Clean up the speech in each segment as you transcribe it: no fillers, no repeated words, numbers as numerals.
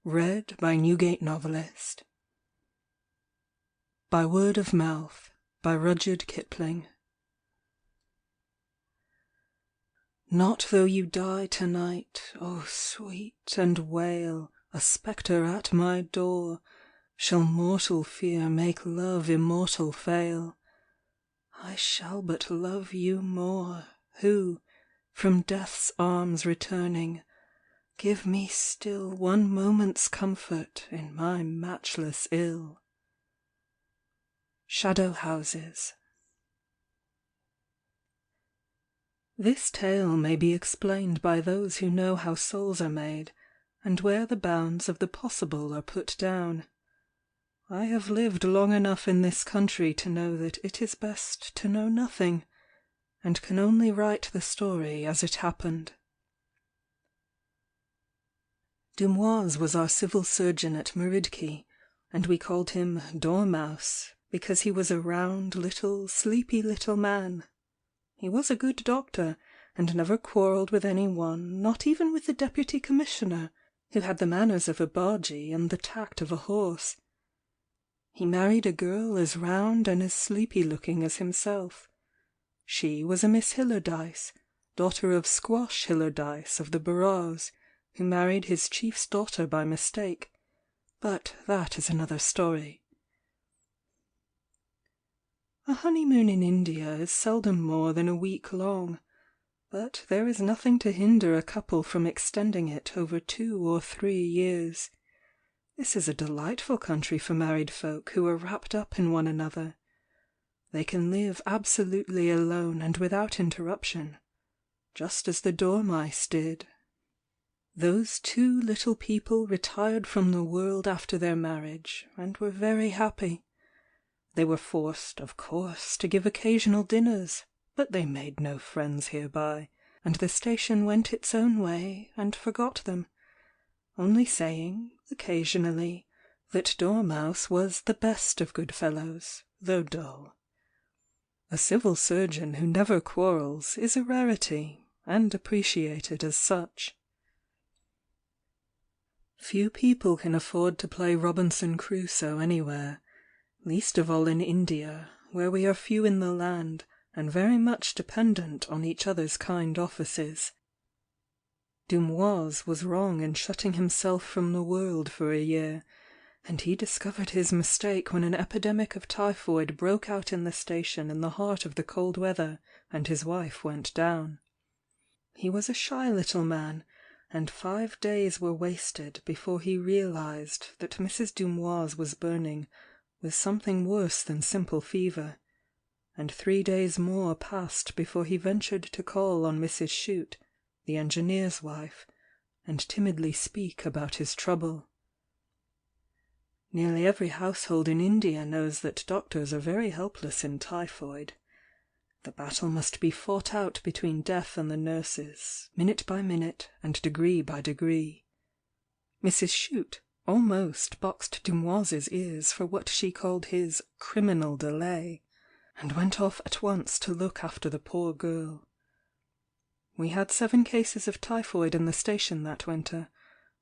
Read by Newgate Novelist. By Word of Mouth, by Rudyard Kipling. Not though you die tonight, oh sweet and wail, a spectre at my door, shall mortal fear make love immortal fail. I shall but love you more, who, from death's arms returning, give me still one moment's comfort in my matchless ill. Shadow Houses. This tale may be explained by those who know how souls are made, and where the bounds of the possible are put down. I have lived long enough in this country to know that it is best to know nothing, and can only write the story as it happened. Dumoise was our civil surgeon at Meridki, and we called him Dormouse, because he was a round little, sleepy little man. He was a good doctor, and never quarrelled with any one, not even with the deputy commissioner, who had the manners of a bargee and the tact of a horse. He married a girl as round and as sleepy-looking as himself. She was a Miss Hillardyce, daughter of Squash Hillardyce of the Burrows, who married his chief's daughter by mistake, but that is another story. A honeymoon in India is seldom more than a week long, but there is nothing to hinder a couple from extending it over 2 or 3 years. This is a delightful country for married folk who are wrapped up in one another. They can live absolutely alone and without interruption, just as the dormice did. Those 2 little people retired from the world after their marriage, and were very happy. They were forced, of course, to give occasional dinners, but they made no friends hereby, and the station went its own way and forgot them, only saying, occasionally, that Dormouse was the best of good fellows, though dull. A civil surgeon who never quarrels is a rarity, and appreciated as such. Few people can afford to play Robinson Crusoe anywhere, least of all in India, where we are few in the land, and very much dependent on each other's kind offices. Dumoise was wrong in shutting himself from the world for a year, and he discovered his mistake when an epidemic of typhoid broke out in the station in the heart of the cold weather, and his wife went down. He was a shy little man, and 5 days were wasted before he realized that Mrs. Dumoise was burning with something worse than simple fever, and 3 days more passed before he ventured to call on Mrs. Chute, the engineer's wife, and timidly speak about his trouble. Nearly every household in India knows that doctors are very helpless in typhoid. The battle must be fought out between death and the nurses, minute by minute and degree by degree. Mrs. Chute almost boxed Dumoise's ears for what she called his criminal delay, and went off at once to look after the poor girl. We had 7 cases of typhoid in the station that winter,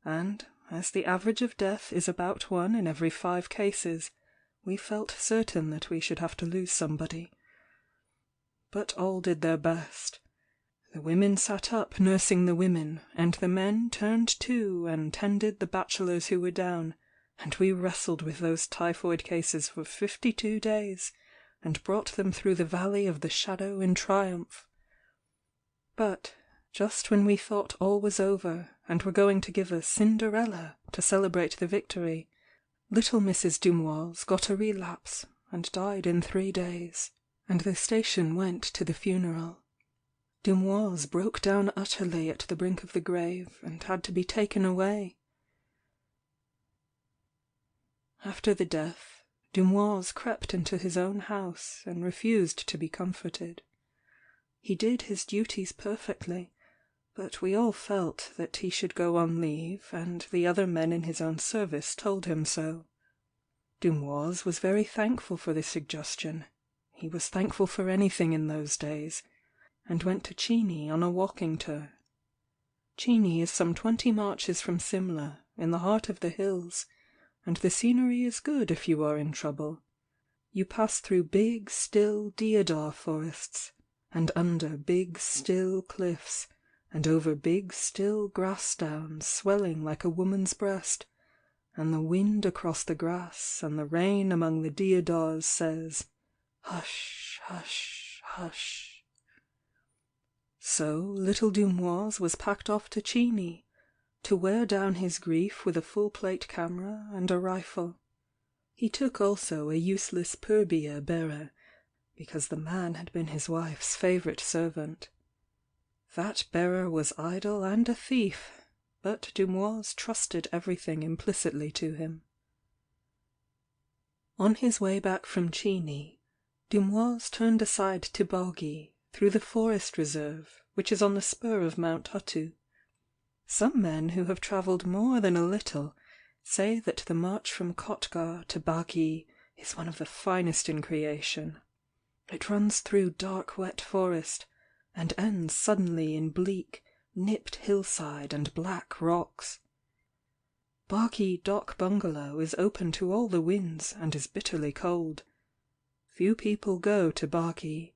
and, as the average of death is about 1 in every 5 cases, we felt certain that we should have to lose somebody. But all did their best. The women sat up nursing the women, and the men turned to and tended the bachelors who were down, and we wrestled with those typhoid cases for 52 days, and brought them through the valley of the shadow in triumph. But, just when we thought all was over, and were going to give a Cinderella to celebrate the victory, little Mrs. Dumoise got a relapse, and died in 3 days, and the station went to the funeral. Dumoise broke down utterly at the brink of the grave, and had to be taken away. After the death, Dumoise crept into his own house, and refused to be comforted. He did his duties perfectly, but we all felt that he should go on leave, and the other men in his own service told him so. Dumoise was very thankful for this suggestion. He was thankful for anything in those days, and went to Chini on a walking tour. Chini is some 20 marches from Simla, in the heart of the hills, and the scenery is good if you are in trouble. You pass through big, still deodar forests, and under big, still cliffs, and over big, still grass downs swelling like a woman's breast, and the wind across the grass and the rain among the deodars says, "Hush, hush, hush." So little Dumoise was packed off to Chini, to wear down his grief with a full-plate camera and a rifle. He took also a useless purbeer bearer, because the man had been his wife's favourite servant. That bearer was idle and a thief, but Dumoise trusted everything implicitly to him. On his way back from Chini, Dumoise turned aside to Boggy through the forest reserve which is on the spur of Mount Hutu. Some men who have travelled more than a little say that the march from Kotgar to Bagi is one of the finest in creation. It runs through dark wet forest, and ends suddenly in bleak, nipped hillside and black rocks. Bagi Dock Bungalow is open to all the winds and is bitterly cold. Few people go to Bagi.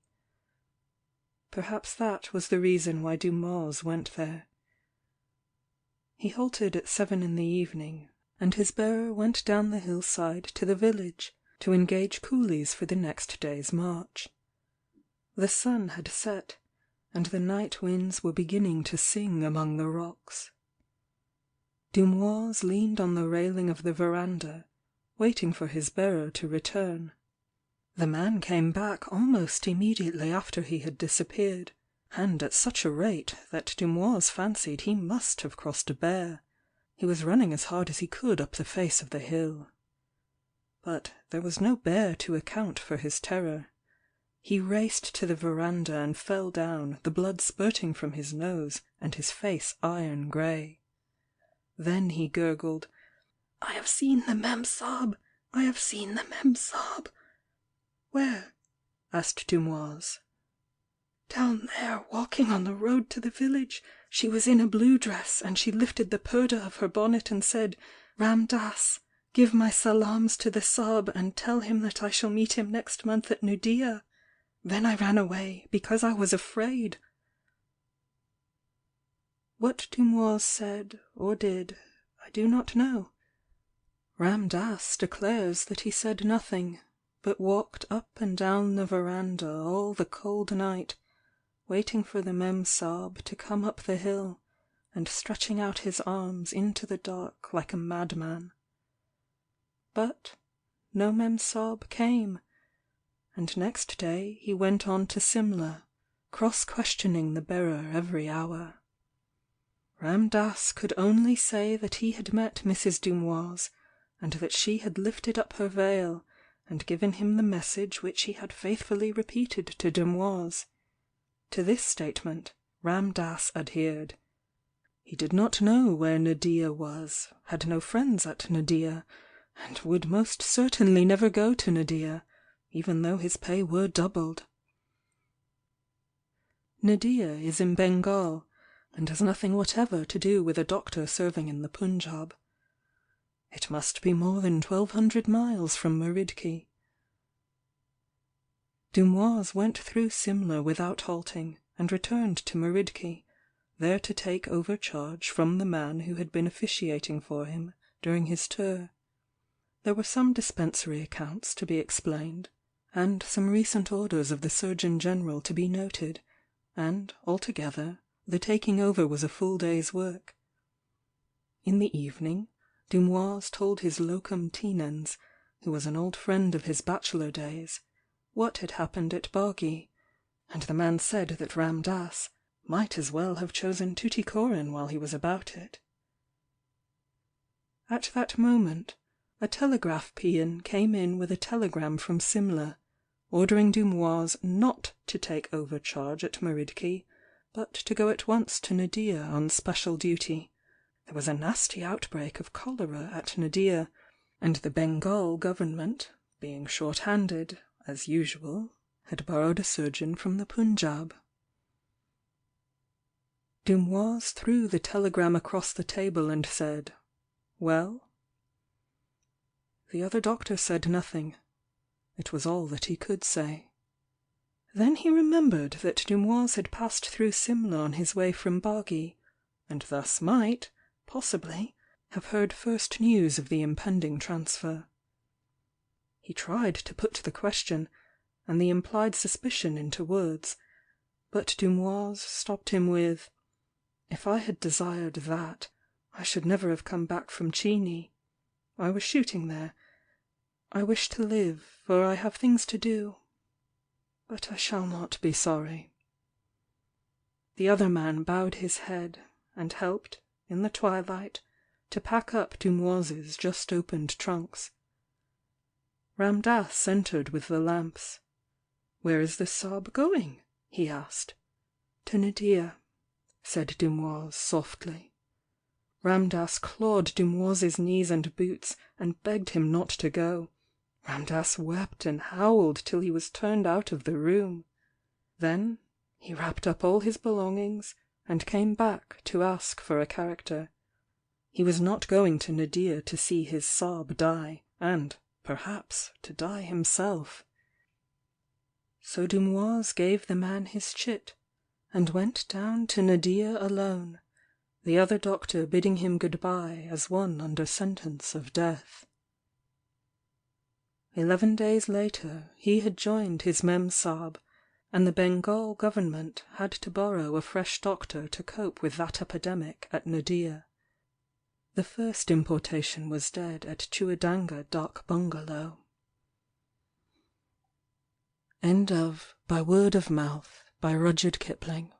Perhaps that was the reason why Dumoise went there. He halted at 7 in the evening, and his bearer went down the hillside to the village to engage coolies for the next day's march. The sun had set, and the night winds were beginning to sing among the rocks. Dumoise leaned on the railing of the veranda, waiting for his bearer to return. The man came back almost immediately after he had disappeared, and at such a rate that Dumoise fancied he must have crossed a bear. He was running as hard as he could up the face of the hill. But there was no bear to account for his terror. He raced to the veranda and fell down, the blood spurting from his nose and his face iron grey. Then he gurgled, "I have seen the Mem-Sahib! I have seen the Mem-Sahib!" "Where?" asked Dumoise. "Down there, walking on the road to the village. She was in a blue dress, and she lifted the purdah of her bonnet and said, 'Ram Das, give my salams to the Sahib and tell him that I shall meet him next month at Nudia.' Then I ran away, because I was afraid." What Dumoise said or did, I do not know. Ram Das declares that he said nothing, but walked up and down the veranda all the cold night, waiting for the Mem-Sahib to come up the hill, and stretching out his arms into the dark like a madman. But no Mem-Sahib came, and next day he went on to Simla, cross-questioning the bearer every hour. Ram Das could only say that he had met Mrs. Dumoise, and that she had lifted up her veil, and given him the message which he had faithfully repeated to Dumoise. To this statement Ram Das adhered. He did not know where Nudia was, had no friends at Nudia, and would most certainly never go to Nudia, even though his pay were doubled. Nudia is in Bengal, and has nothing whatever to do with a doctor serving in the Punjab. It must be more than 1,200 miles from Meridki. Dumoise went through Simla without halting, and returned to Meridki, there to take overcharge from the man who had been officiating for him during his tour. There were some dispensary accounts to be explained, and some recent orders of the Surgeon General to be noted, and, altogether, the taking over was a full day's work. In the evening, Dumoise told his locum tenens, who was an old friend of his bachelor days, what had happened at Bagi, and the man said that Ram Das might as well have chosen Tuticorin while he was about it. At that moment, a telegraph peon came in with a telegram from Simla, ordering Dumoise not to take overcharge at Meridki, but to go at once to Nudia on special duty. There was a nasty outbreak of cholera at Nudia, and the Bengal government, being short-handed, as usual, had borrowed a surgeon from the Punjab. Dumoise threw the telegram across the table and said, Well?" The other doctor said nothing. It was all that he could say. Then he remembered that Dumoise had passed through Simla on his way from Bagi, and thus might, possibly, have heard first news of the impending transfer. He tried to put the question, and the implied suspicion into words, but Dumoise stopped him with, "If I had desired that, I should never have come back from Chini. I was shooting there. I wish to live, for I have things to do. But I shall not be sorry." The other man bowed his head, and helped, in the twilight, to pack up Dumoise's just opened trunks. Ram Das entered with the lamps. "Where is this Sahib going?" he asked. "To Nadia," said Dumoise softly. Ram Das clawed Dumoise's knees and boots, and begged him not to go. Ram Das wept and howled till he was turned out of the room. Then he wrapped up all his belongings, and came back to ask for a character. He was not going to Nadia to see his Sahib die, and, perhaps, to die himself. So Dumoise gave the man his chit, and went down to Nadia alone, the other doctor bidding him goodbye as one under sentence of death. 11 days later he had joined his Mem-Sahib, and the Bengal government had to borrow a fresh doctor to cope with that epidemic at Nadia. The first importation was dead at Chuadanga Dak Bungalow. End of By Word of Mouth by Rudyard Kipling.